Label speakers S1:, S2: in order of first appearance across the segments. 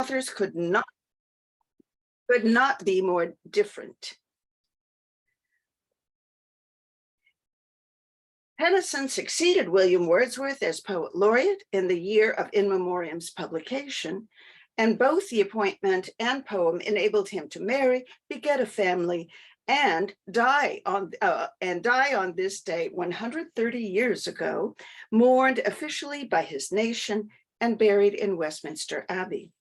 S1: authors could not be more different. Tennyson succeeded William Wordsworth as poet laureate in the year of In Memoriam's publication, and both the appointment and poem enabled him to marry, beget a family, and die on this day 130 years ago, mourned officially by his nation and buried in Westminster Abbey.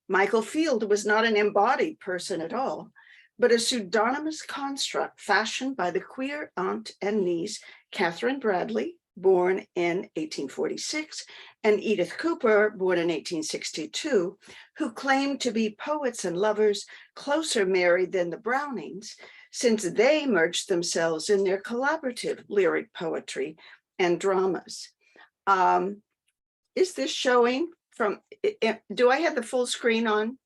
S1: Michael Field was not an embodied person at all, but a pseudonymous construct fashioned by the queer aunt and niece, Catherine Bradley, born in 1846, and Edith Cooper, born in 1862, who claimed to be poets and lovers closer married than the Brownings, since they merged themselves in their collaborative lyric poetry and dramas. Is this showing from, do I have the full screen on?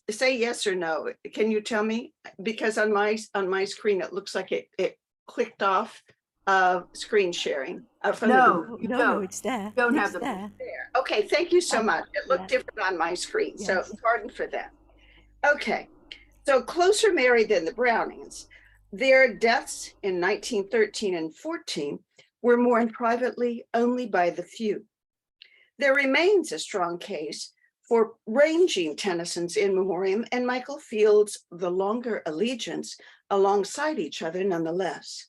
S1: Say yes or no. Can you tell me? Because on my screen, it looks like it clicked off screen sharing.
S2: No,
S3: it's there.
S2: You don't have
S3: the
S2: there.
S1: Okay, thank you so much. It looked different on my screen, so pardon for that. Okay, so closer married than the Brownings. Their deaths in 1913 and 14 were mourned privately only by the few. There remains a strong case for ranging Tennyson's In Memoriam and Michael Field's The Longer Allegiance alongside each other nonetheless,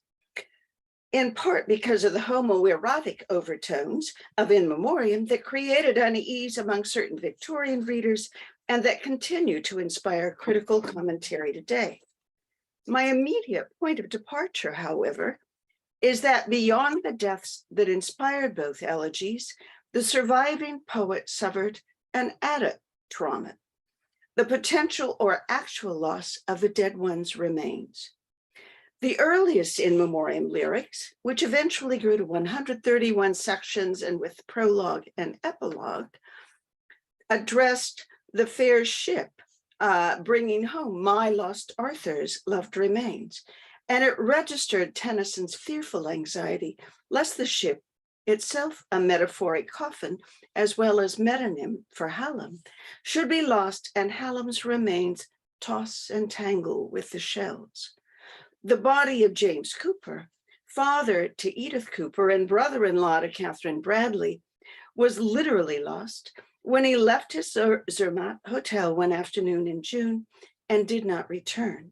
S1: in part because of the homoerotic overtones of In Memoriam that created unease among certain Victorian readers and that continue to inspire critical commentary today. My immediate point of departure, however, is that beyond the deaths that inspired both elegies, the surviving poet suffered an added trauma. The potential or actual loss of the dead ones remains. The earliest In Memoriam lyrics, which eventually grew to 131 sections and with prologue and epilogue, addressed the fair ship bringing home my lost Arthur's loved remains, and it registered Tennyson's fearful anxiety lest the ship, itself a metaphoric coffin, as well as metonym for Hallam, should be lost and Hallam's remains toss and tangle with the shells. The body of James Cooper, father to Edith Cooper and brother-in-law to Catherine Bradley, was literally lost when he left his Zermatt hotel one afternoon in June and did not return.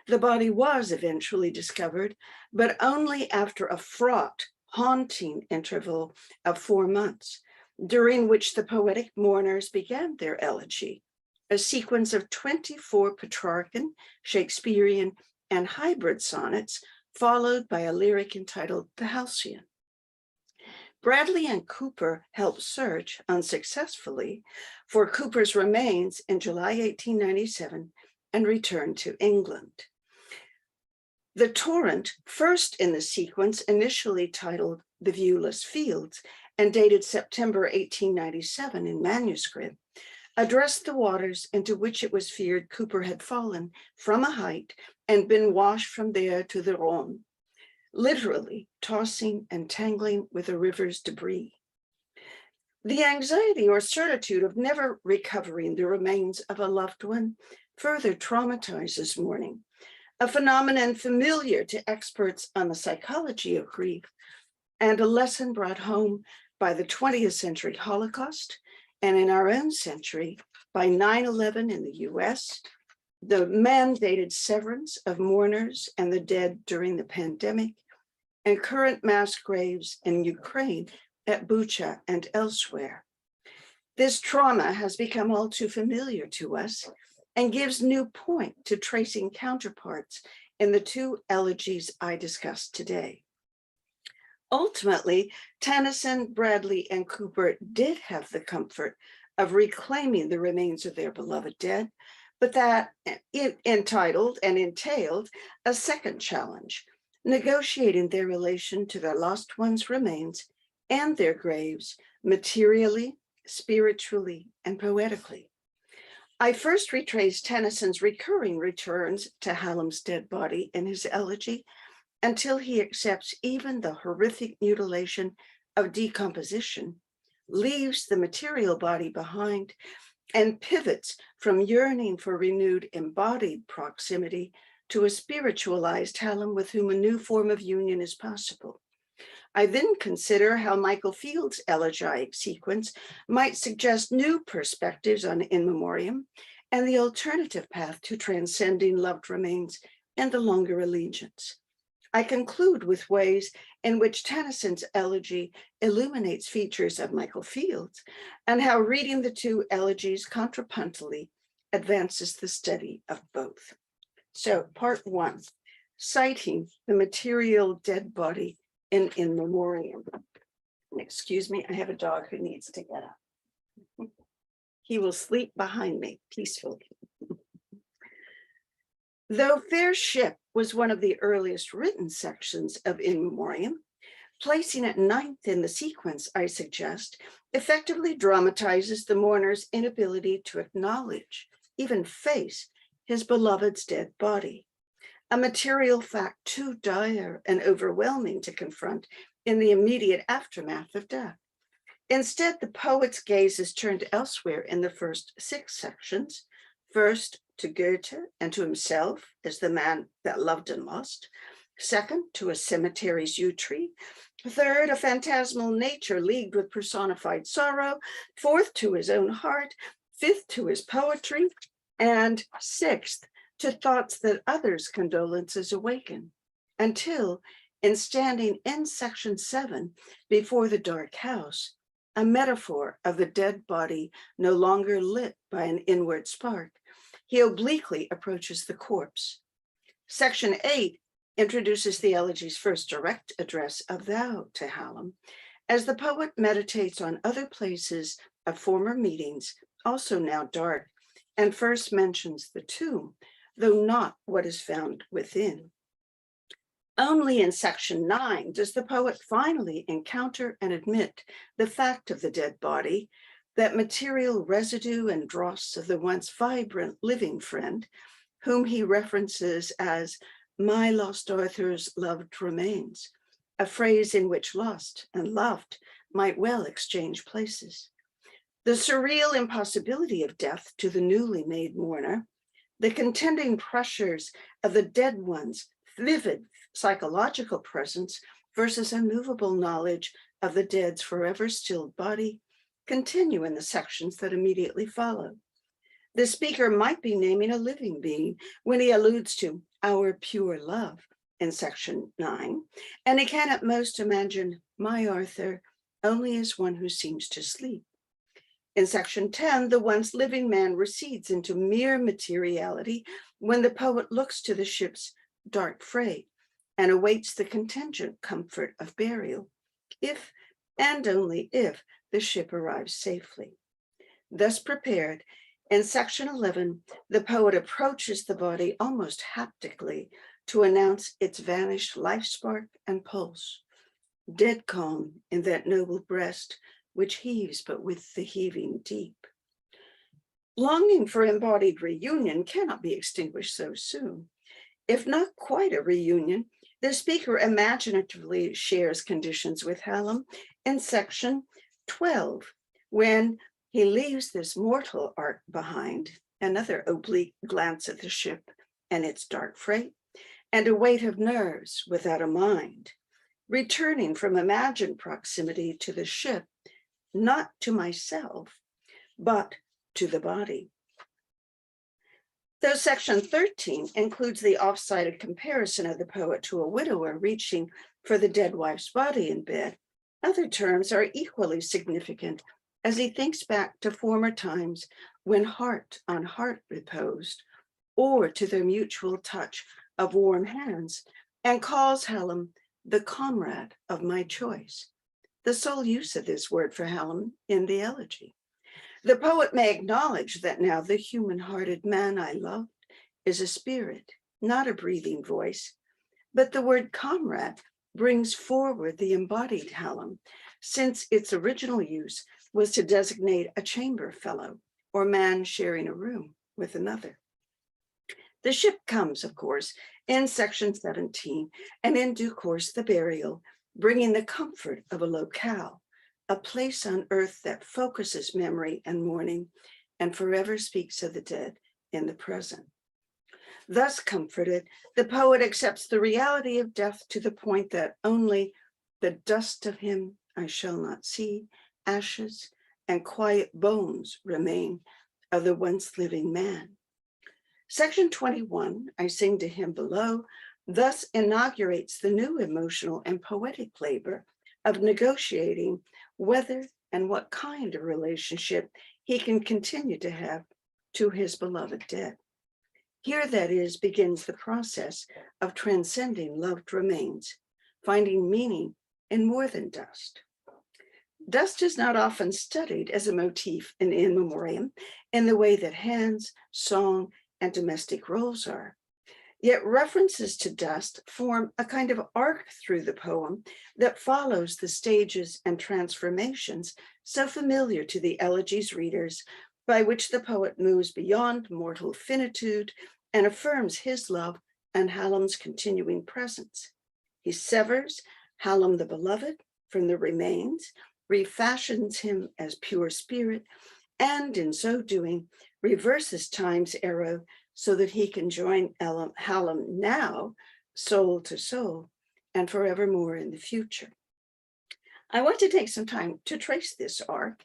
S1: The body was eventually discovered, but only after a fraught, haunting interval of 4 months, during which the poetic mourners began their elegy, a sequence of 24 Petrarchan, Shakespearean, and hybrid sonnets, followed by a lyric entitled The Halcyon. Bradley and Cooper helped search, unsuccessfully, for Cooper's remains in July 1897 and returned to England. The torrent, first in the sequence, initially titled The Viewless Fields and dated September 1897 in manuscript, addressed the waters into which it was feared Cooper had fallen from a height and been washed from there to the Rhone, literally tossing and tangling with the river's debris. The anxiety or certitude of never recovering the remains of a loved one further traumatizes mourning, a phenomenon familiar to experts on the psychology of grief, and a lesson brought home by the 20th century Holocaust, and in our own century by 9/11 in the US, the mandated severance of mourners and the dead during the pandemic, and current mass graves in Ukraine at Bucha and elsewhere. This trauma has become all too familiar to us and gives new point to tracing counterparts in the two elegies I discussed today. Ultimately, Tennyson, Bradley, and Cooper did have the comfort of reclaiming the remains of their beloved dead, but that entailed a second challenge, negotiating their relation to their lost ones' remains and their graves materially, spiritually, and poetically. I first retraced Tennyson's recurring returns to Hallam's dead body in his elegy until he accepts even the horrific mutilation of decomposition, leaves the material body behind, and pivots from yearning for renewed embodied proximity to a spiritualized Hallam with whom a new form of union is possible. I then consider how Michael Field's elegiac sequence might suggest new perspectives on In Memoriam and the alternative path to transcending loved remains and the longer allegiance. I conclude with ways in which Tennyson's elegy illuminates features of Michael Field's and how reading the two elegies contrapuntally advances the study of both. So part one, citing the material dead body in Memoriam. Excuse me, I have a dog who needs to get up. He will sleep behind me peacefully. Though Fair Ship was one of the earliest written sections of In Memoriam, placing it ninth in the sequence, I suggest, effectively dramatizes the mourner's inability to acknowledge, even face, his beloved's dead body, a material fact too dire and overwhelming to confront in the immediate aftermath of death. Instead, the poet's gaze is turned elsewhere in the first 6 sections, first to Goethe and to himself as the man that loved and lost, second to a cemetery's yew tree, third, a phantasmal nature leagued with personified sorrow, fourth, to his own heart, fifth, to his poetry, and sixth, to thoughts that others' condolences awaken, until, in standing in section 7 before the dark house, a metaphor of the dead body no longer lit by an inward spark, he obliquely approaches the corpse. Section 8 introduces the elegy's first direct address of thou to Hallam, as the poet meditates on other places of former meetings, also now dark, and first mentions the tomb, though not what is found within. Only in section 9 does the poet finally encounter and admit the fact of the dead body, that material residue and dross of the once vibrant living friend, whom he references as my lost Arthur's loved remains, a phrase in which lost and loved might well exchange places. The surreal impossibility of death to the newly made mourner, the contending pressures of the dead one's vivid psychological presence versus immovable knowledge of the dead's forever stilled body, continue in the sections that immediately follow. The speaker might be naming a living being when he alludes to our pure love in section 9, and he can at most imagine my Arthur only as one who seems to sleep. In section 10, the once living man recedes into mere materiality when the poet looks to the ship's dark freight and awaits the contingent comfort of burial, if and only if the ship arrives safely. Thus prepared, in section 11, the poet approaches the body almost haptically to announce its vanished life spark and pulse, dead calm in that noble breast which heaves but with the heaving deep. Longing for embodied reunion cannot be extinguished so soon. If not quite a reunion, the speaker imaginatively shares conditions with Hallam in section 12, when he leaves this mortal ark behind, another oblique glance at the ship and its dark freight, and a weight of nerves without a mind, returning from imagined proximity to the ship, not to myself, but to the body. Though section 13 includes the off-sided comparison of the poet to a widower reaching for the dead wife's body in bed, other terms are equally significant as he thinks back to former times when heart on heart reposed, or to their mutual touch of warm hands, and calls Hallam the comrade of my choice, the sole use of this word for Hallam in the elegy. The poet may acknowledge that now the human-hearted man I loved is a spirit, not a breathing voice, but the word comrade brings forward the embodied Hallam, since its original use was to designate a chamber fellow or man sharing a room with another. The ship comes, of course, in section 17, and in due course the burial, bringing the comfort of a locale, a place on earth that focuses memory and mourning and forever speaks of the dead in the present. Thus comforted, the poet accepts the reality of death to the point that only the dust of him I shall not see, ashes and quiet bones remain of the once living man. Section 21, I sing to him below, thus inaugurates the new emotional and poetic labor of negotiating whether and what kind of relationship he can continue to have to his beloved dead. Here, that is, begins the process of transcending loved remains, finding meaning in more than dust. Dust is not often studied as a motif in memoriam in the way that hands, song, and domestic roles are. Yet references to dust form a kind of arc through the poem that follows the stages and transformations so familiar to the Elegies readers, by which the poet moves beyond mortal finitude and affirms his love and Hallam's continuing presence. He severs Hallam the beloved from the remains, refashions him as pure spirit, and in so doing, reverses time's arrow so that he can join Hallam now, soul to soul, and forevermore in the future. I want to take some time to trace this arc.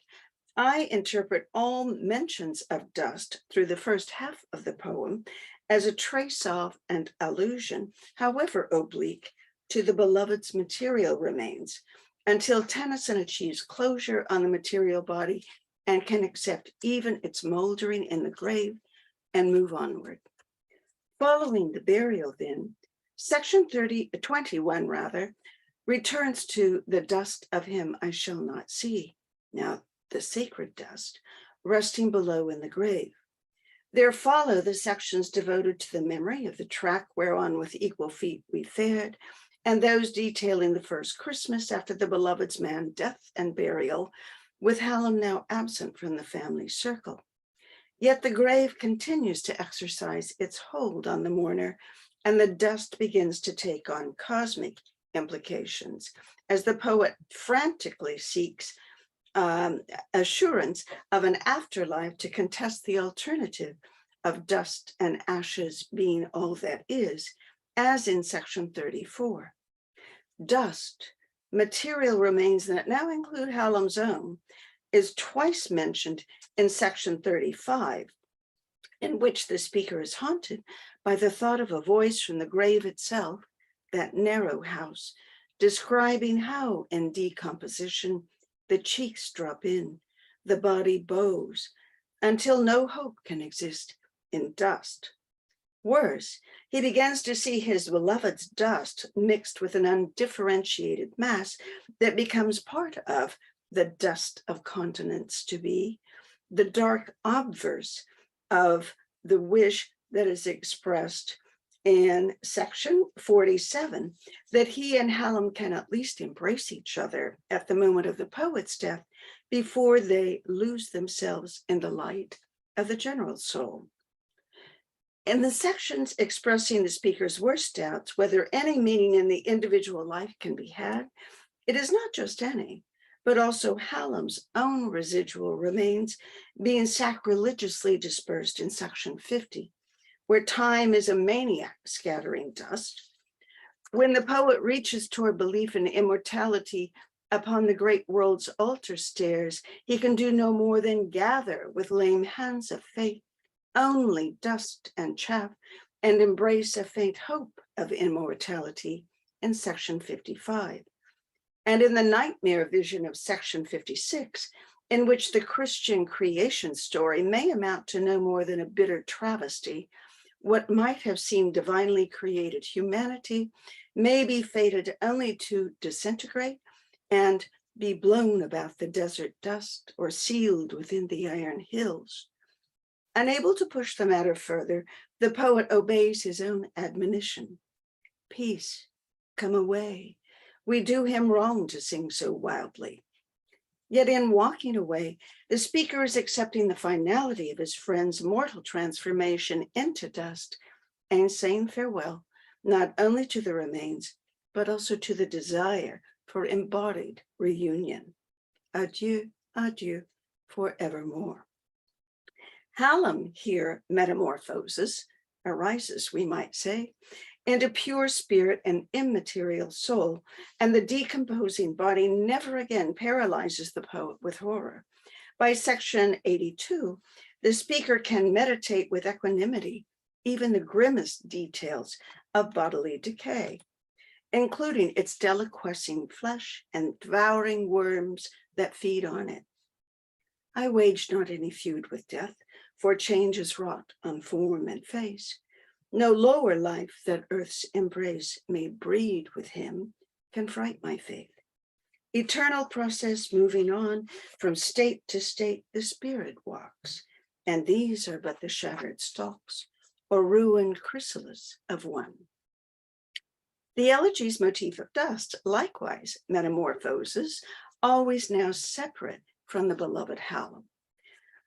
S1: I interpret all mentions of dust through the first half of the poem as a trace of and allusion, however oblique, to the beloved's material remains, until Tennyson achieves closure on the material body and can accept even its moldering in the grave and move onward. Following the burial, then, section 21 returns to the dust of him I shall not see, now the sacred dust, resting below in the grave. There follow the sections devoted to the memory of the track whereon with equal feet we fared, and those detailing the first Christmas after the beloved's man death and burial, with Hallam now absent from the family circle. Yet the grave continues to exercise its hold on the mourner, and the dust begins to take on cosmic implications as the poet frantically seeks assurance of an afterlife to contest the alternative of dust and ashes being all that is, as in section 34. Dust, material remains that now include Hallam's own, is twice mentioned in section 35, in which the speaker is haunted by the thought of a voice from the grave itself, that narrow house, describing how in decomposition the cheeks drop in, the body bows, until no hope can exist in dust. Worse, he begins to see his beloved's dust mixed with an undifferentiated mass that becomes part of the dust of continents to be, the dark obverse of the wish that is expressed in section 47, that he and Hallam can at least embrace each other at the moment of the poet's death before they lose themselves in the light of the general soul. In the sections expressing the speaker's worst doubts, whether any meaning in the individual life can be had, it is not just any, but also Hallam's own residual remains being sacrilegiously dispersed in section 50, where time is a maniac scattering dust. When the poet reaches toward belief in immortality upon the great world's altar stairs, he can do no more than gather with lame hands of faith only dust and chaff, and embrace a faint hope of immortality in section 55. And in the nightmare vision of section 56, in which the Christian creation story may amount to no more than a bitter travesty, what might have seemed divinely created humanity may be fated only to disintegrate and be blown about the desert dust or sealed within the iron hills. Unable to push the matter further, the poet obeys his own admonition. Peace, come away. We do him wrong to sing so wildly. Yet in walking away, the speaker is accepting the finality of his friend's mortal transformation into dust and saying farewell, not only to the remains, but also to the desire for embodied reunion. Adieu, adieu, forevermore. Hallam here metamorphoses, arises, we might say, into pure spirit and immaterial soul, and the decomposing body never again paralyzes the poet with horror. By section 82, the speaker can meditate with equanimity even the grimmest details of bodily decay, including its deliquescing flesh and devouring worms that feed on it. I wage not any feud with death, for change is wrought on form and face. No lower life that earth's embrace may breed with him can fright my faith. Eternal process moving on, from state to state the spirit walks, and these are but the shattered stalks or ruined chrysalis of one. The Elegies motif of dust likewise metamorphoses, always now separate from the beloved Hallam.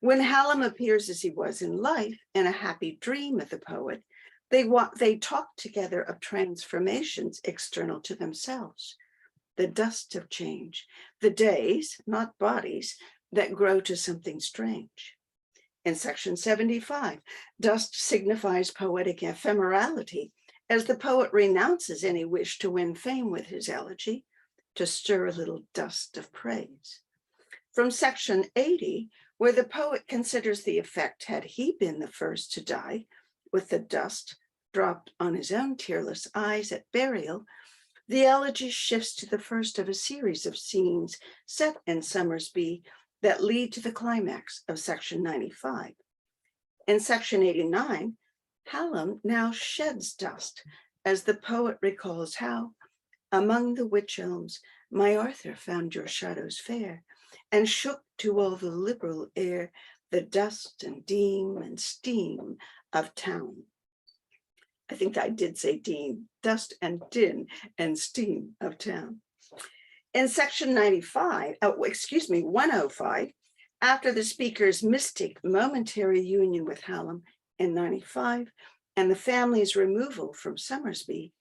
S1: When Hallam appears as he was in life, in a happy dream of the poet, they talk together of transformations external to themselves, the dust of change, the days, not bodies, that grow to something strange. In section 75, dust signifies poetic ephemerality, as the poet renounces any wish to win fame with his elegy, to stir a little dust of praise. From section 80, where the poet considers the effect had he been the first to die, with the dust dropped on his own tearless eyes at burial, the elegy shifts to the first of a series of scenes set in Somersby that lead to the climax of section 95. In section 89, Hallam now sheds dust as the poet recalls how, among the wych elms, my Arthur found your shadows fair, and shook to all the liberal air the dust and deam and steam of town. I think I did say deam, dust and din and steam of town. In section 105, after the speaker's mystic momentary union with Hallam in 95 and the family's removal from Somersby,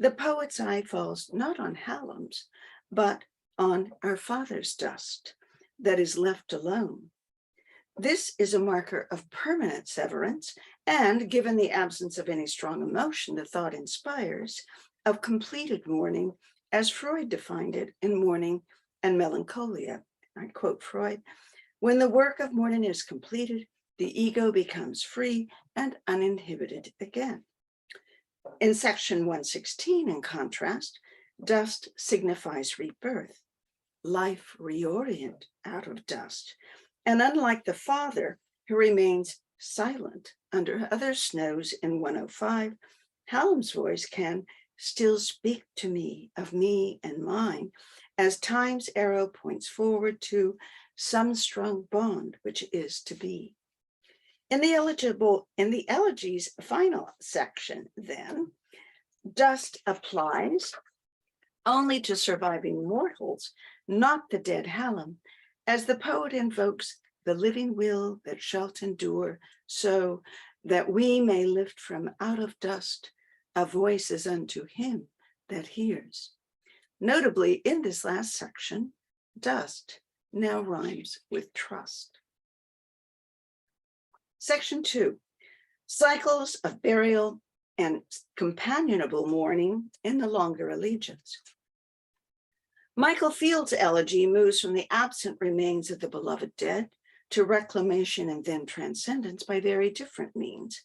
S1: the poet's eye falls not on Hallam's, but on our father's dust that is left alone. This is a marker of permanent severance, and given the absence of any strong emotion the thought inspires, of completed mourning, as Freud defined it in Mourning and Melancholia. I quote Freud, when the work of mourning is completed, the ego becomes free and uninhibited again. In section 116, in contrast, dust signifies rebirth, life reorient out of dust. And unlike the father, who remains silent under other snows in 105, Hallam's voice can still speak to me of me and mine, as time's arrow points forward to some strong bond which is to be. In the Elegies final section, then, dust applies only to surviving mortals, not the dead Hallam, as the poet invokes the living will that shalt endure, so that we may lift from out of dust a voice as unto him that hears. Notably, in this last section, dust now rhymes with trust. Section 2, cycles of burial and companionable mourning in the longer Elegies. Michael Field's elegy moves from the absent remains of the beloved dead to reclamation and then transcendence by very different means.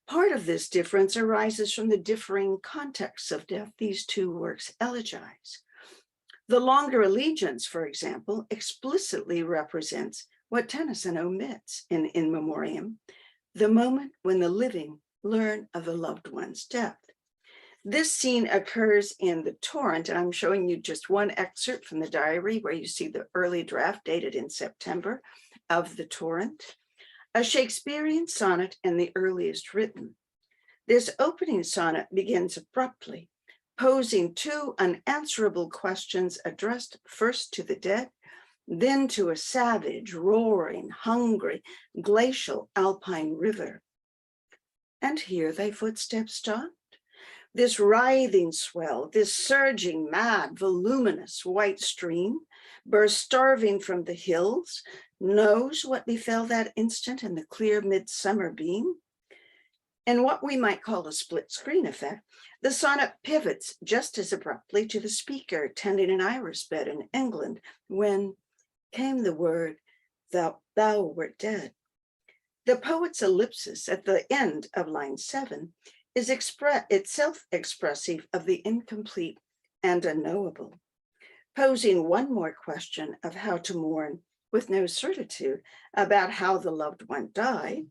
S1: Part of this difference arises from the differing contexts of death these two works elegize. The longer Elegies, for example, explicitly represents what Tennyson omits in In Memoriam, the moment when the living learn of the loved one's death. This scene occurs in The Torrent, and I'm showing you just one excerpt from the diary where you see the early draft dated in September of The Torrent, a Shakespearean sonnet and the earliest written. This opening sonnet begins abruptly, posing two unanswerable questions addressed first to the dead, then to a savage, roaring, hungry, glacial alpine river. And here thy footsteps stopped. This writhing swell, this surging, mad, voluminous white stream, burst starving from the hills, knows what befell that instant in the clear midsummer beam. In what we might call a split screen effect, the sonnet pivots just as abruptly to the speaker tending an iris bed in England when came the word, thou wert dead. The poet's ellipsis at the end of line 7 is itself expressive of the incomplete and unknowable, posing one more question of how to mourn with no certitude about how the loved one died.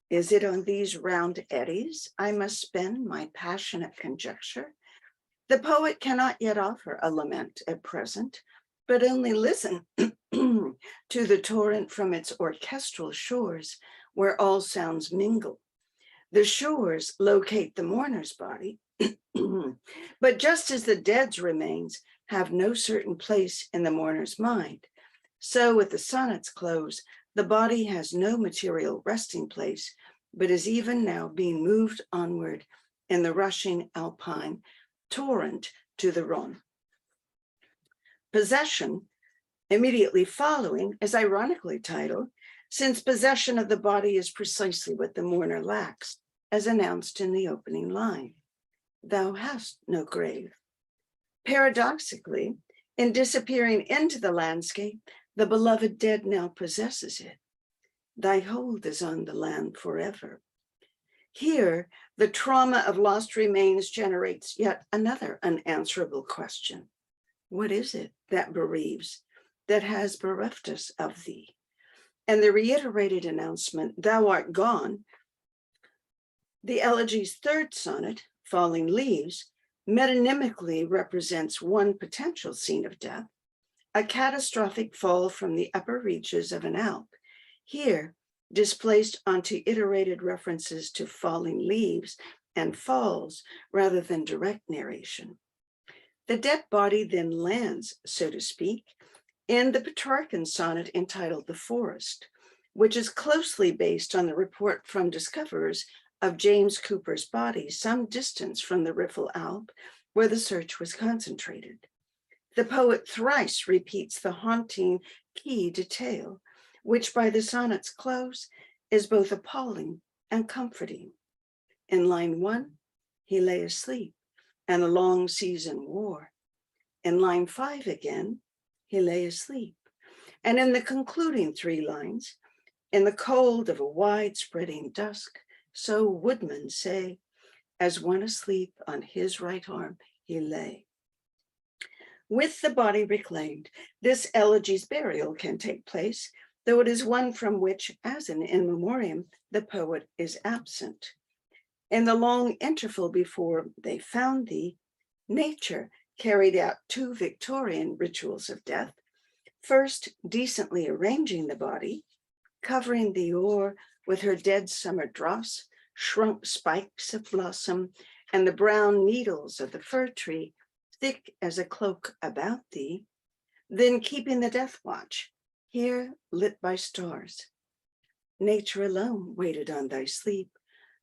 S1: Is it on these round eddies I must spend my passionate conjecture? The poet cannot yet offer a lament at present, but only listen to the torrent from its orchestral shores where all sounds mingle. The shores locate the mourner's body, but just as the dead's remains have no certain place in the mourner's mind, so at the sonnet's close, the body has no material resting place, but is even now being moved onward in the rushing alpine torrent to the Rhone. Possession, immediately following, is ironically titled, since possession of the body is precisely what the mourner lacks, as announced in the opening line. Thou hast no grave. Paradoxically, in disappearing into the landscape, the beloved dead now possesses it. Thy hold is on the land forever. Here, the trauma of lost remains generates yet another unanswerable question. What is it that bereaves, that has bereft us of thee? And the reiterated announcement, thou art gone, the Elegies' third sonnet, Falling Leaves, metonymically represents one potential scene of death, a catastrophic fall from the upper reaches of an Alp, here displaced onto iterated references to falling leaves and falls rather than direct narration. The dead body then lands, so to speak, in the Petrarchan sonnet entitled The Forest, which is closely based on the report from discoverers of James Cooper's body some distance from the Riffel Alp, where the search was concentrated. The poet thrice repeats the haunting key detail, which by the sonnet's close is both appalling and comforting. In line 1, he lay asleep, and a long season wore. In line 5 again, he lay asleep. And in the concluding 3 lines, in the cold of a wide-spreading dusk, so woodmen say, as one asleep on his right arm he lay. With the body reclaimed, this elegy's burial can take place, though it is one from which, as in In Memoriam, the poet is absent. In the long interval before they found thee, nature carried out 2 Victorian rituals of death, first decently arranging the body, covering the o'er with her dead summer dross, shrunk spikes of blossom, and the brown needles of the fir tree, thick as a cloak about thee, then keeping the death watch, here lit by stars. Nature alone waited on thy sleep,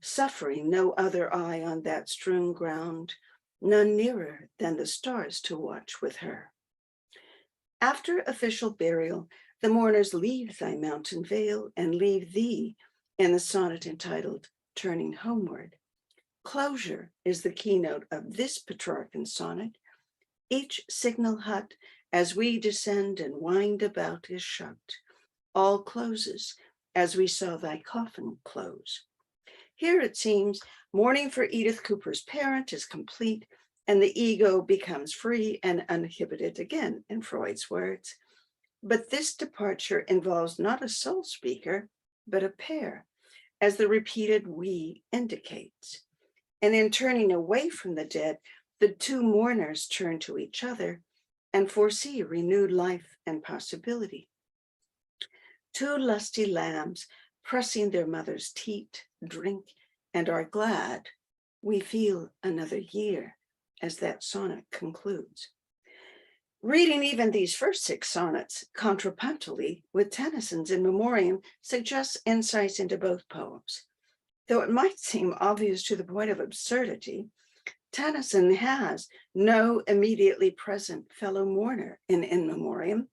S1: suffering no other eye on that strewn ground, none nearer than the stars to watch with her. After official burial, the mourners leave thy mountain vale and leave thee in the sonnet entitled Turning Homeward. Closure is the keynote of this Petrarchan sonnet. Each signal hut, as we descend and wind about, is shut. All closes as we saw thy coffin close. Here it seems mourning for Edith Cooper's parent is complete, and the ego becomes free and uninhibited again, in Freud's words. But this departure involves not a sole speaker, but a pair, as the repeated we indicates. And in turning away from the dead, the 2 mourners turn to each other and foresee renewed life and possibility. 2 lusty lambs pressing their mother's teat, drink, and are glad. We feel another year, as that sonnet concludes. Reading even these first 6 sonnets contrapuntally with Tennyson's In Memoriam suggests insights into both poems. Though it might seem obvious to the point of absurdity, Tennyson has no immediately present fellow mourner in Memoriam.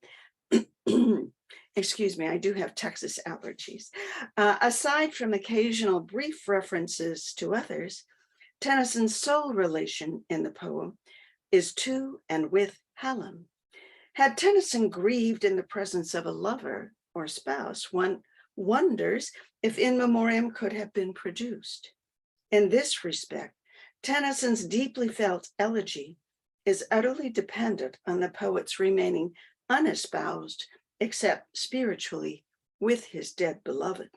S1: Excuse me, I do have Texas allergies. Aside from occasional brief references to others, Tennyson's sole relation in the poem is to and with Hallam. Had Tennyson grieved in the presence of a lover or spouse, one wonders if In Memoriam could have been produced. In this respect, Tennyson's deeply felt elegy is utterly dependent on the poet's remaining unespoused, except spiritually, with his dead beloved.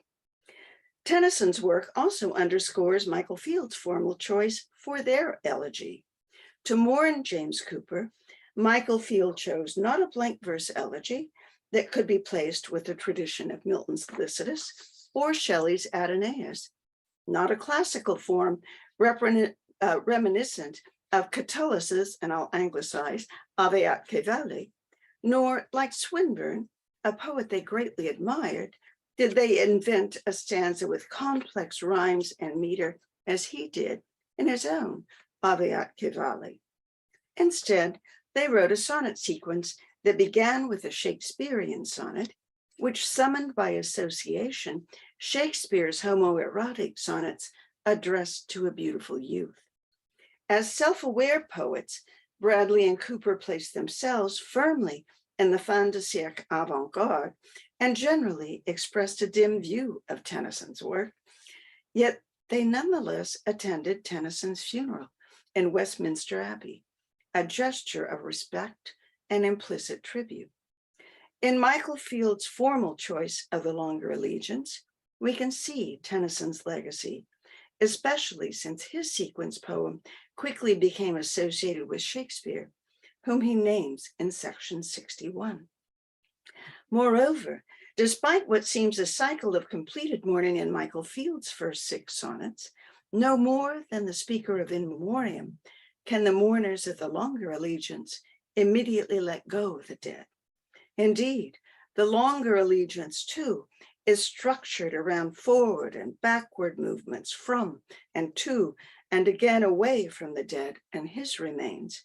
S1: Tennyson's work also underscores Michael Field's formal choice for their elegy. To mourn James Cooper, Michael Field chose not a blank verse elegy that could be placed with the tradition of Milton's Lycidas or Shelley's Adonais, not a classical form reminiscent of Catullus's, and I'll anglicize, Aveat Cavalli, nor, like Swinburne, a poet they greatly admired, did they invent a stanza with complex rhymes and meter as he did in his own Aveat Cavalli. Instead, they wrote a sonnet sequence that began with a Shakespearean sonnet, which summoned by association Shakespeare's homoerotic sonnets addressed to a beautiful youth. As self-aware poets, Bradley and Cooper placed themselves firmly in the fin de siècle avant-garde and generally expressed a dim view of Tennyson's work. Yet they nonetheless attended Tennyson's funeral in Westminster Abbey, a gesture of respect and implicit tribute. In Michael Field's formal choice of the longer Allegiance, we can see Tennyson's legacy, especially since his sequence poem quickly became associated with Shakespeare, whom he names in section 61. Moreover, despite what seems a cycle of completed mourning in Michael Field's first 6 sonnets, no more than the speaker of In Memoriam can the mourners of the longer Allegiance immediately let go of the dead. Indeed, the longer Allegiance, too, is structured around forward and backward movements from and to and again away from the dead and his remains,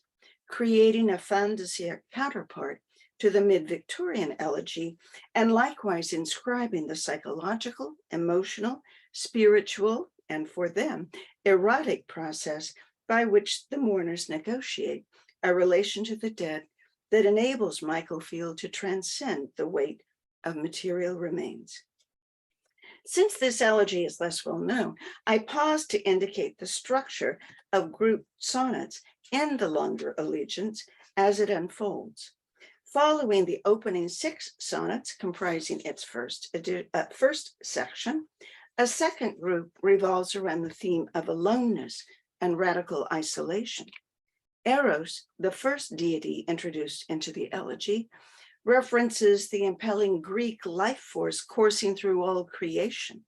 S1: creating a fin de siècle counterpart to the mid-Victorian elegy, and likewise inscribing the psychological, emotional, spiritual, and for them, erotic process by which the mourners negotiate a relation to the dead that enables Michael Field to transcend the weight of material remains. Since this elegy is less well known, I pause to indicate the structure of group sonnets in the longer Allegiance as it unfolds. Following the opening 6 sonnets comprising its first section, a second group revolves around the theme of aloneness and radical isolation. Eros, the first deity introduced into the elegy, references the impelling Greek life force coursing through all creation.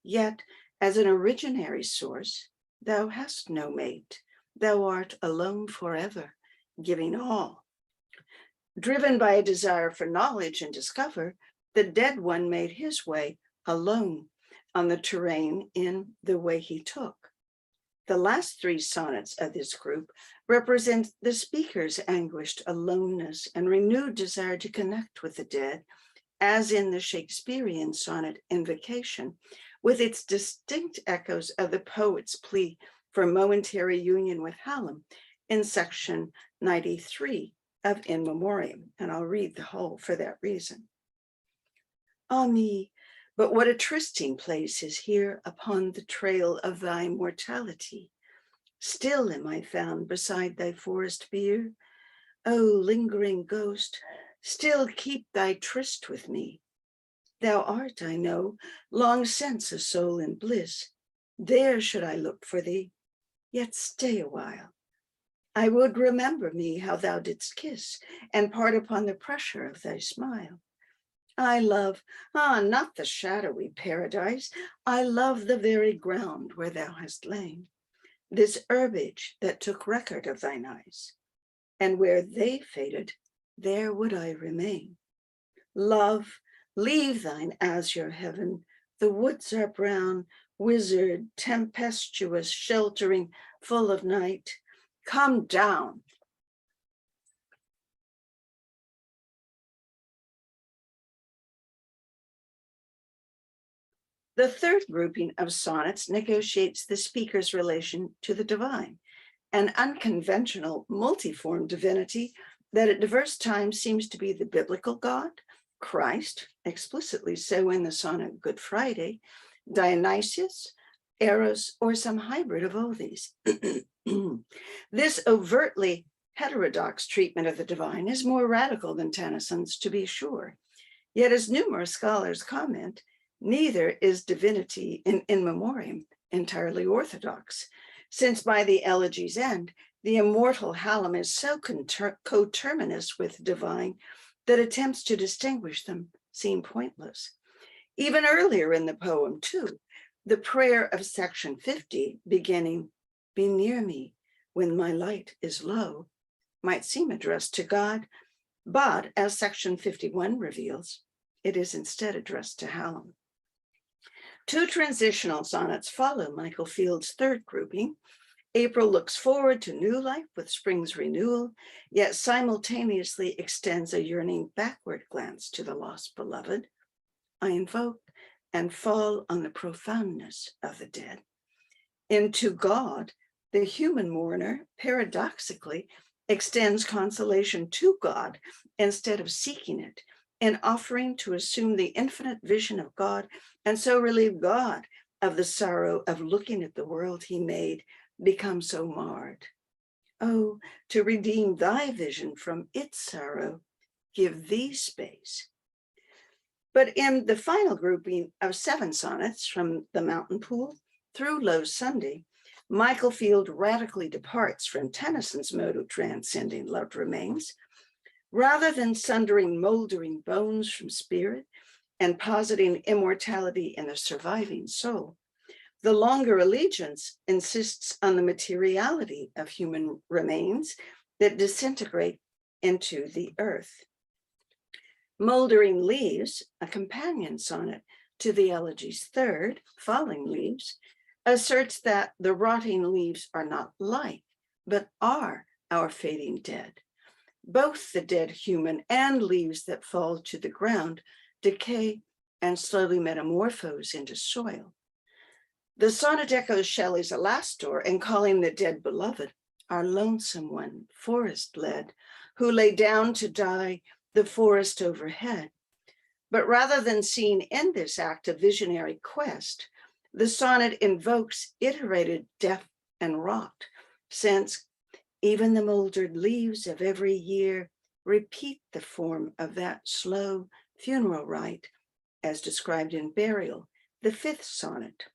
S1: Yet, as an originary source, thou hast no mate, thou art alone forever, giving all. Driven by a desire for knowledge and discover, the dead one made his way alone on the terrain in the way he took. The last 3 sonnets of this group represent the speaker's anguished aloneness and renewed desire to connect with the dead, as in the Shakespearean sonnet Invocation, with its distinct echoes of the poet's plea for momentary union with Hallam in section 93 of In Memoriam, and I'll read the whole for that reason. Ah me, but what a trysting place is here upon the trail of thy mortality. Still am I found beside thy forest bier. O lingering ghost, still keep thy tryst with me. Thou art, I know, long since a soul in bliss. There should I look for thee, yet stay a while. I would remember me how thou didst kiss and part upon the pressure of thy smile. I love, not the shadowy paradise, I love the very ground where thou hast lain, this herbage that took record of thine eyes, and where they faded, there would I remain. Love, leave thine azure heaven, The woods are brown, wizard, tempestuous, sheltering, full of night. Come down. The third grouping of sonnets negotiates the speaker's relation to the divine, an unconventional multiform divinity that at diverse times seems to be the biblical God, Christ, explicitly so in the sonnet Good Friday, Dionysius, Eros, or some hybrid of all these. This overtly heterodox treatment of the divine is more radical than Tennyson's, to be sure. Yet, as numerous scholars comment, neither is divinity in memoriam entirely orthodox, since by the Elegies' end, the immortal Hallam is so coterminous with divine that attempts to distinguish them seem pointless. Even earlier in the poem, too, the prayer of section 50, beginning, "Be near me when my light is low," might seem addressed to God, but as section 51 reveals, it is instead addressed to Hallam. Two transitional sonnets follow Michael Field's third grouping. April looks forward to new life with spring's renewal, yet simultaneously extends a yearning backward glance to the lost beloved. I invoke and fall on the profoundness of the dead. Into God, the human mourner paradoxically extends consolation to God instead of seeking it, and offering to assume the infinite vision of God and so relieve God of the sorrow of looking at the world he made become so marred. Oh, to redeem thy vision from its sorrow, give thee space. But in the final grouping of 7 sonnets from the Mountain Pool through Low Sunday, Michael Field radically departs from Tennyson's mode of transcending loved remains. Rather than sundering moldering bones from spirit and positing immortality in the surviving soul, the longer Allegiance insists on the materiality of human remains that disintegrate into the earth. Moldering Leaves, a companion sonnet to the Elegies' third, Falling Leaves, asserts that the rotting leaves are not like, but are our fading dead. Both the dead human and leaves that fall to the ground decay and slowly metamorphose into soil. The sonnet echoes Shelley's Alastor in calling the dead beloved our lonesome one, forest led, who lay down to die the forest overhead. But rather than seeing in this act a visionary quest, the sonnet invokes iterated death and rot, since even the moldered leaves of every year repeat the form of that slow funeral rite, as described in Burial, the 5th sonnet.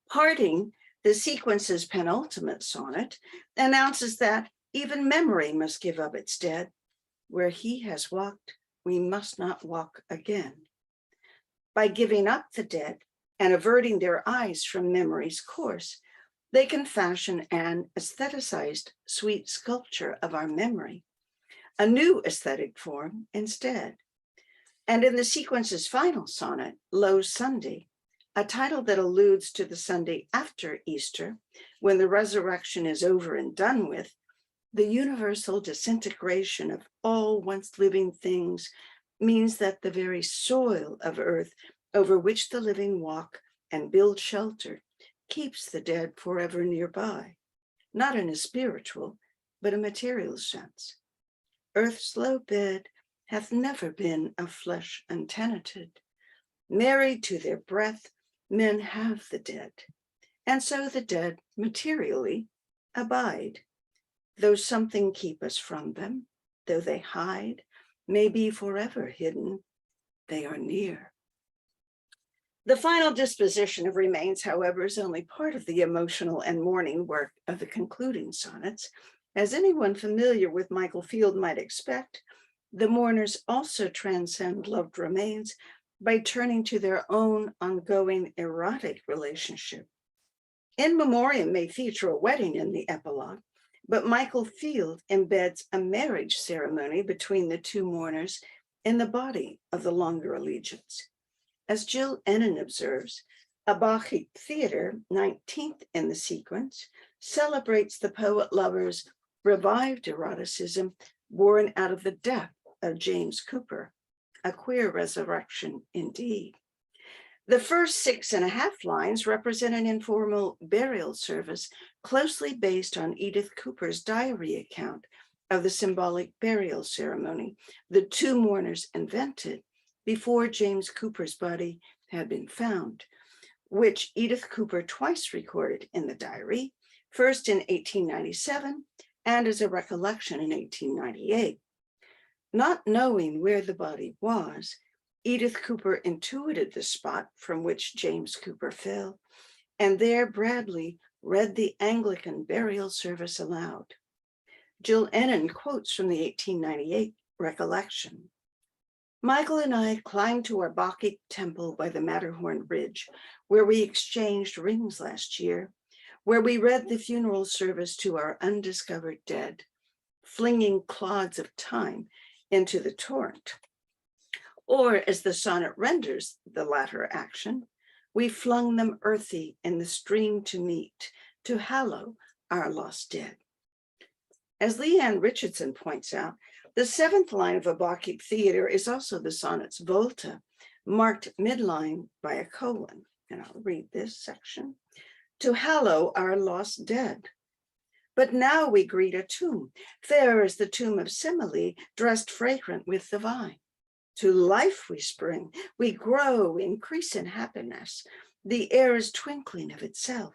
S1: Parting, the sequence's penultimate sonnet, announces that even memory must give up its dead. Where he has walked, we must not walk again. By giving up the dead and averting their eyes from memory's course, they can fashion an aestheticized sweet sculpture of our memory, a new aesthetic form instead. And in the sequence's final sonnet, Low Sunday, a title that alludes to the Sunday after Easter, when the resurrection is over and done with, the universal disintegration of all once living things means that the very soil of earth over which the living walk and build shelter keeps the dead forever nearby, not in a spiritual, but a material sense. Earth's low bed hath never been of flesh untenanted. Married to their breath, men have the dead, and so the dead materially abide. Though something keep us from them, though they hide, may be forever hidden, they are near. The final disposition of remains, however, is only part of the emotional and mourning work of the concluding sonnets. As anyone familiar with Michael Field might expect, the mourners also transcend loved remains by turning to their own ongoing erotic relationship. In Memoriam may feature a wedding in the epilogue, but Michael Field embeds a marriage ceremony between the two mourners in the body of the longer Allegiance. As Jill Ennin observes, a Bacchic theater, 19th in the sequence, celebrates the poet lover's revived eroticism born out of the death of James Cooper, a queer resurrection indeed. The first 6.5 lines represent an informal burial service closely based on Edith Cooper's diary account of the symbolic burial ceremony the two mourners invented before James Cooper's body had been found, which Edith Cooper twice recorded in the diary, first in 1897 and as a recollection in 1898. Not knowing where the body was, Edith Cooper intuited the spot from which James Cooper fell, and there Bradley read the Anglican burial service aloud. Jill Ennin quotes from the 1898 recollection. Michael and I climbed to our Bacchic temple by the Matterhorn Ridge, where we exchanged rings last year, where we read the funeral service to our undiscovered dead, flinging clods of time into the torrent. Or, as the sonnet renders the latter action, we flung them earthy in the stream to meet, to hallow our lost dead. As Leanne Richardson points out, the 7th line of a Bacchic theater is also the sonnet's volta, marked midline by a colon. And I'll read this section. To hallow our lost dead. But now we greet a tomb. Fair is the tomb of Semele, dressed fragrant with the vine. To life we spring, we grow, increase in happiness. The air is twinkling of itself.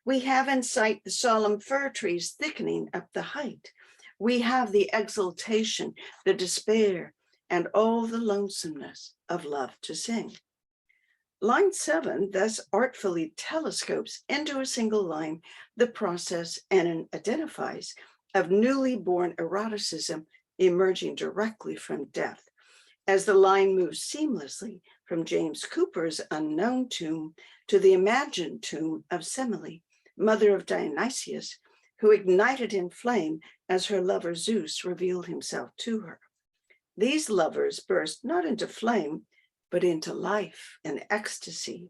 S1: We have in sight the solemn fir trees thickening up the height. We have the exultation, the despair, and all the lonesomeness of love to sing. Line 7 thus artfully telescopes into a single line the process Ennin identifies of newly born eroticism emerging directly from death, as the line moves seamlessly from James Cooper's unknown tomb to the imagined tomb of Semele, mother of Dionysius, who ignited in flame as her lover Zeus revealed himself to her. These lovers burst not into flame, but into life and ecstasy.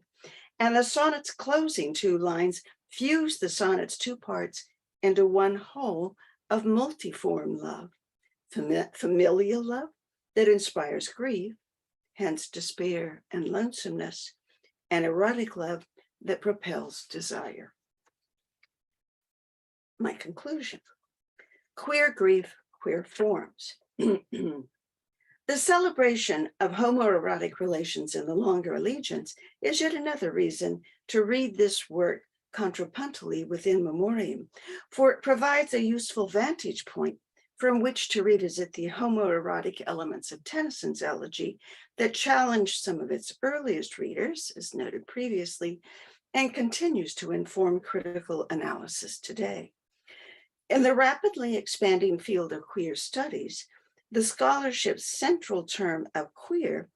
S1: And the sonnet's closing 2 lines fuse the sonnet's 2 parts into one whole of multiform love, familial love that inspires grief, hence despair and lonesomeness, and erotic love that propels desire. My conclusion, queer grief, queer forms. The celebration of homoerotic relations in the longer Elegies is yet another reason to read this work contrapuntally within memoriam, for it provides a useful vantage point from which to revisit the homoerotic elements of Tennyson's elegy that challenged some of its earliest readers, as noted previously, and continues to inform critical analysis today. In the rapidly expanding field of queer studies, the scholarship's central term of queer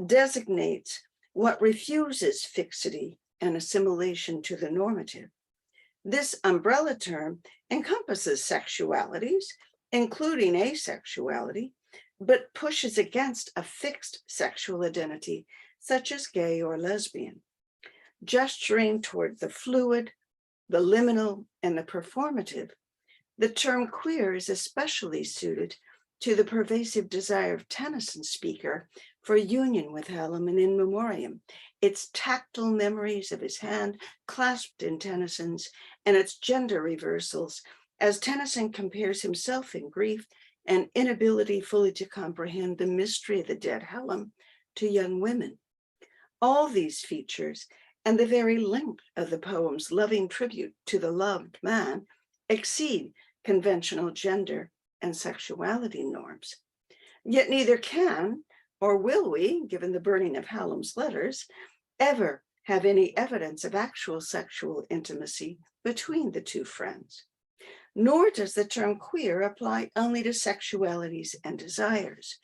S1: designates what refuses fixity and assimilation to the normative. This umbrella term encompasses sexualities, including asexuality, but pushes against a fixed sexual identity, such as gay or lesbian. Gesturing toward the fluid, the liminal, and the performative, the term queer is especially suited to the pervasive desire of Tennyson's speaker for union with Hallam and in memoriam, its tactile memories of his hand clasped in Tennyson's, and its gender reversals, as Tennyson compares himself in grief and inability fully to comprehend the mystery of the dead Hallam to young women. All these features and the very length of the poem's loving tribute to the loved man exceed conventional gender and sexuality norms. Yet neither can or will we, given the burning of Hallam's letters, ever have any evidence of actual sexual intimacy between the two friends. Nor does the term queer apply only to sexualities and desires.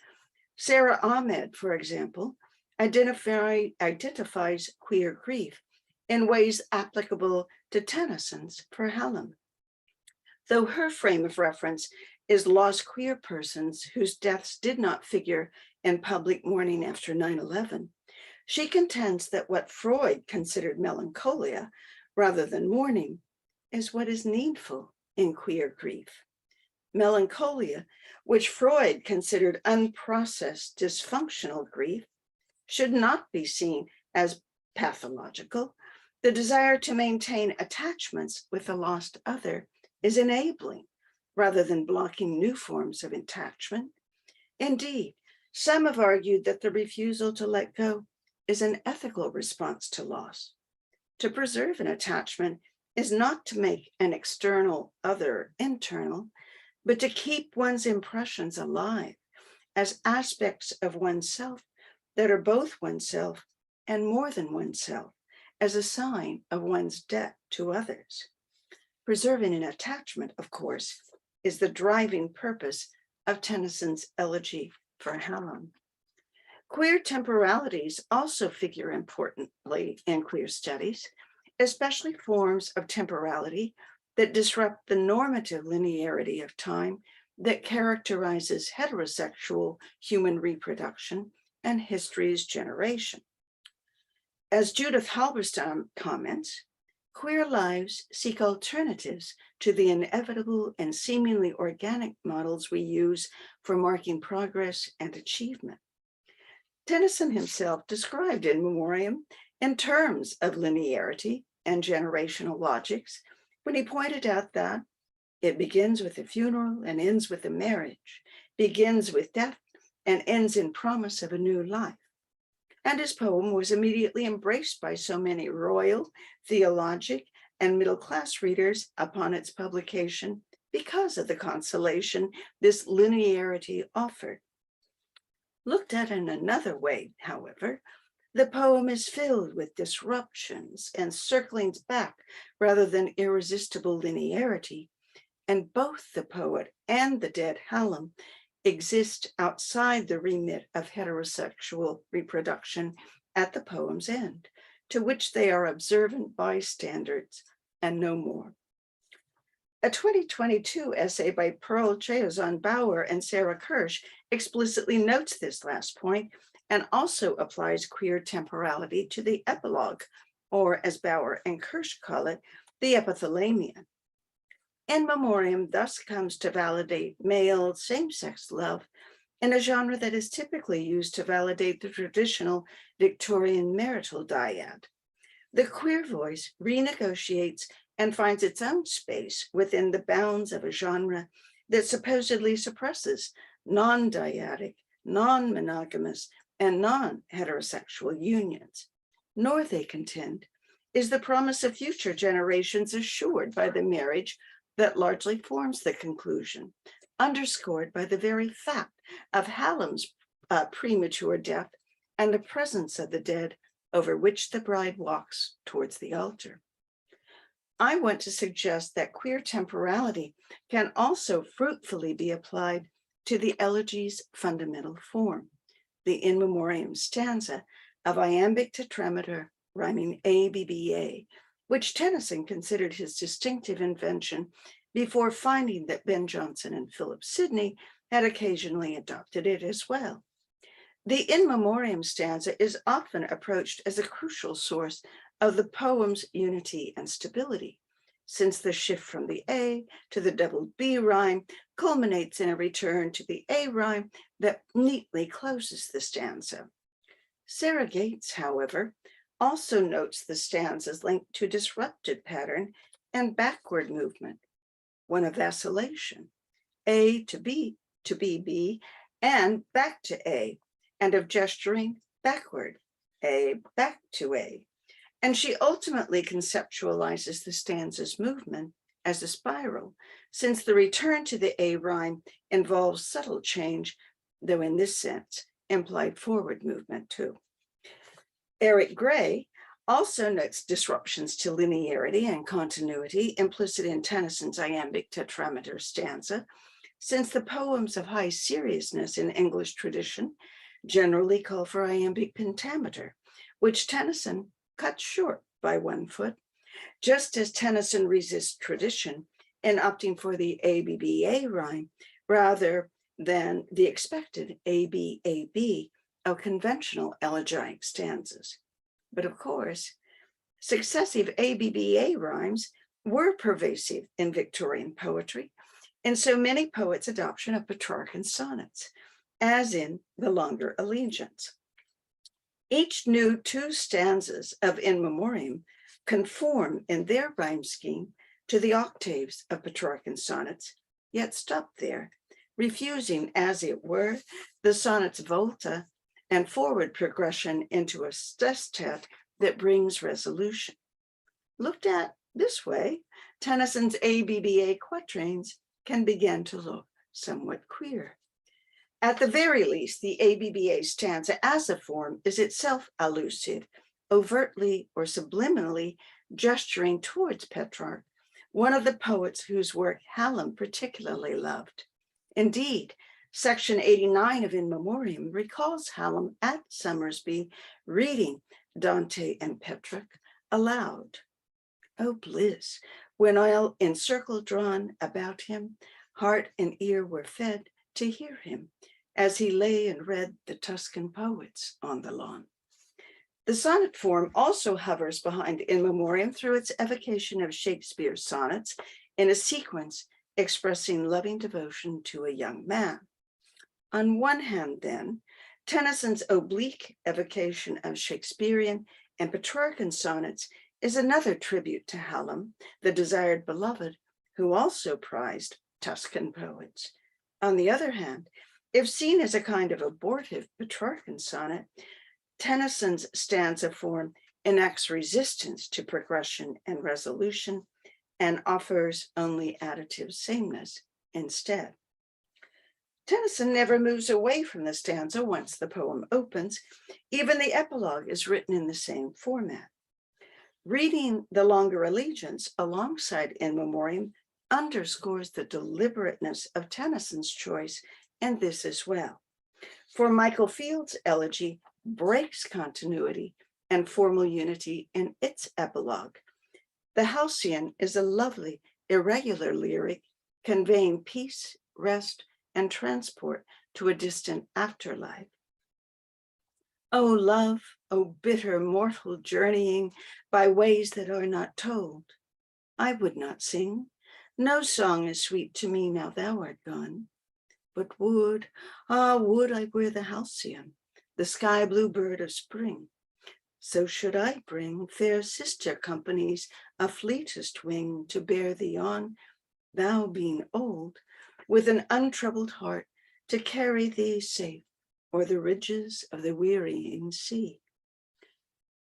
S1: Sarah Ahmed, for example, identifies queer grief in ways applicable to Tennyson's for Hallam. Though her frame of reference is lost queer persons whose deaths did not figure in public mourning after 9/11, She contends that what Freud considered melancholia rather than mourning is what is needful in queer grief. Melancholia, which Freud considered unprocessed dysfunctional grief, should not be seen as pathological. The desire to maintain attachments with the lost other is enabling rather than blocking new forms of attachment. Indeed, some have argued that the refusal to let go is an ethical response to loss. To preserve an attachment is not to make an external other internal, but to keep one's impressions alive as aspects of oneself that are both oneself and more than oneself, as a sign of one's debt to others. Preserving an attachment, of course, is the driving purpose of Tennyson's Elegy for Hallam. Queer temporalities also figure importantly in queer studies, especially forms of temporality that disrupt the normative linearity of time that characterizes heterosexual human reproduction and history's generation. As Judith Halberstam comments, queer lives seek alternatives to the inevitable and seemingly organic models we use for marking progress and achievement. Tennyson himself described In Memoriam in terms of linearity and generational logics when he pointed out that it begins with a funeral and ends with a marriage, begins with death and ends in promise of a new life. And his poem was immediately embraced by so many royal, theologic, and middle-class readers upon its publication because of the consolation this linearity offered. Looked at in another way, however, the poem is filled with disruptions and circlings back rather than irresistible linearity, and both the poet and the dead Hallam exist outside the remit of heterosexual reproduction at the poem's end, to which they are observant bystanders and no more. A 2022 essay by Pearl Cheozon Bauer and Sarah Kirsch explicitly notes this last point and also applies queer temporality to the epilogue, or as Bauer and Kirsch call it, the epithalamion. In Memoriam thus comes to validate male same-sex love in a genre that is typically used to validate the traditional Victorian marital dyad. The queer voice renegotiates and finds its own space within the bounds of a genre that supposedly suppresses non-dyadic, non-monogamous, and non-heterosexual unions. Nor, they contend, is the promise of future generations assured by the marriage that largely forms the conclusion, underscored by the very fact of Hallam's premature death and the presence of the dead over which the bride walks towards the altar. I want to suggest that queer temporality can also fruitfully be applied to the Elegies' fundamental form, the In Memoriam stanza of iambic tetrameter rhyming ABBA, which Tennyson considered his distinctive invention before finding that Ben Jonson and Philip Sidney had occasionally adopted it as well. The In Memoriam stanza is often approached as a crucial source of the poem's unity and stability, since the shift from the A to the double B rhyme culminates in a return to the A rhyme that neatly closes the stanza. Sarah Gates, however, also notes the stanza's link to disrupted pattern and backward movement, one of vacillation, A to B, and back to A, and of gesturing backward, A back to A. And she ultimately conceptualizes the stanza's movement as a spiral, since the return to the A rhyme involves subtle change, though in this sense implied forward movement too. Eric Gray also notes disruptions to linearity and continuity implicit in Tennyson's iambic tetrameter stanza, since the poems of high seriousness in English tradition generally call for iambic pentameter, which Tennyson cut short by 1 foot, just as Tennyson resists tradition in opting for the ABBA rhyme rather than the expected ABAB of conventional elegiac stanzas. But of course, successive ABBA rhymes were pervasive in Victorian poetry, and so many poets' adoption of Petrarchan sonnets, as in the longer Elegies. Each new two stanzas of In Memoriam conform in their rhyme scheme to the octaves of Petrarchan sonnets, yet stop there, refusing, as it were, the sonnet's volta and forward progression into a sestet that brings resolution. Looked at this way, Tennyson's ABBA quatrains can begin to look somewhat queer. At the very least, the ABBA stanza as a form is itself allusive, overtly or subliminally gesturing towards Petrarch, one of the poets whose work Hallam particularly loved. Indeed, section 89 of In Memoriam recalls Hallam at Somersby reading Dante and Petrarch aloud. Oh bliss, when all in circle drawn about him, heart and ear were fed to hear him, as he lay and read the Tuscan poets on the lawn. The sonnet form also hovers behind In Memoriam through its evocation of Shakespeare's sonnets in a sequence expressing loving devotion to a young man. On one hand, then, Tennyson's oblique evocation of Shakespearean and Petrarchan sonnets is another tribute to Hallam, the desired beloved, who also prized Tuscan poets. On the other hand, if seen as a kind of abortive Petrarchan sonnet, Tennyson's stanza form enacts resistance to progression and resolution and offers only additive sameness instead. Tennyson never moves away from the stanza once the poem opens. Even the epilogue is written in the same format. Reading the longer Elegies alongside In Memoriam underscores the deliberateness of Tennyson's choice, and this as well. For Michael Field's elegy breaks continuity and formal unity in its epilogue. The Halcyon is a lovely, irregular lyric conveying peace, rest, and transport to a distant afterlife. O love, O bitter mortal journeying by ways that are not told, I would not sing. No song is sweet to me now thou art gone. But would I were the halcyon, the sky blue bird of spring. So should I bring fair sister companies a fleetest wing to bear thee on, thou being old, with an untroubled heart to carry thee safe o'er the ridges of the wearying sea.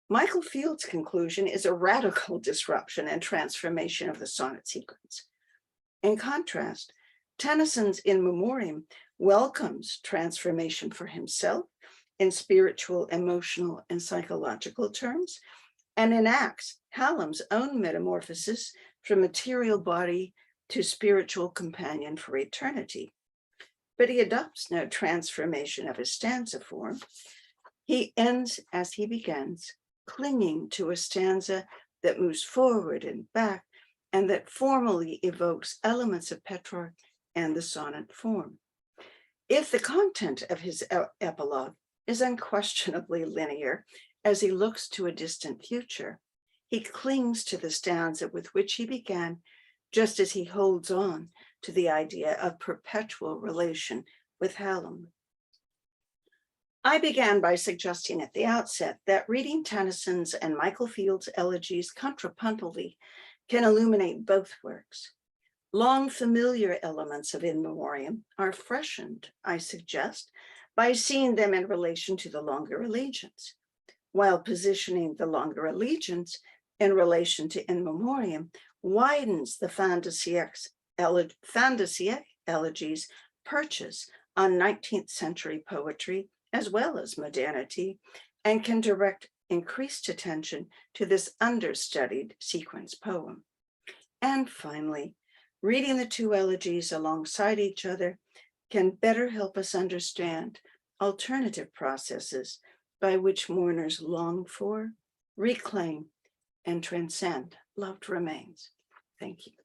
S1: Michael Field's conclusion is a radical disruption and transformation of the sonnet sequence. In contrast, Tennyson's In Memoriam welcomes transformation for himself in spiritual, emotional, and psychological terms, and enacts Hallam's own metamorphosis from material body to spiritual companion for eternity. But he adopts no transformation of his stanza form. He ends as he begins, clinging to a stanza that moves forward and back and that formally evokes elements of Petrarch and the sonnet form. If the content of his epilogue is unquestionably linear as he looks to a distant future, he clings to the stanza with which he began, just as he holds on to the idea of perpetual relation with Hallam. I began by suggesting at the outset that reading Tennyson's and Michael Field's elegies contrapuntally can illuminate both works. Long familiar elements of In Memoriam are freshened, I suggest, by seeing them in relation to the longer Elegies, while positioning the longer Elegies in relation to In Memoriam widens the fin de siècle elegies perches on 19th century poetry as well as modernity, and can direct increased attention to this understudied sequence poem. And finally, reading the two elegies alongside each other can better help us understand alternative processes by which mourners long for, reclaim, and transcend loved remains. Thank you.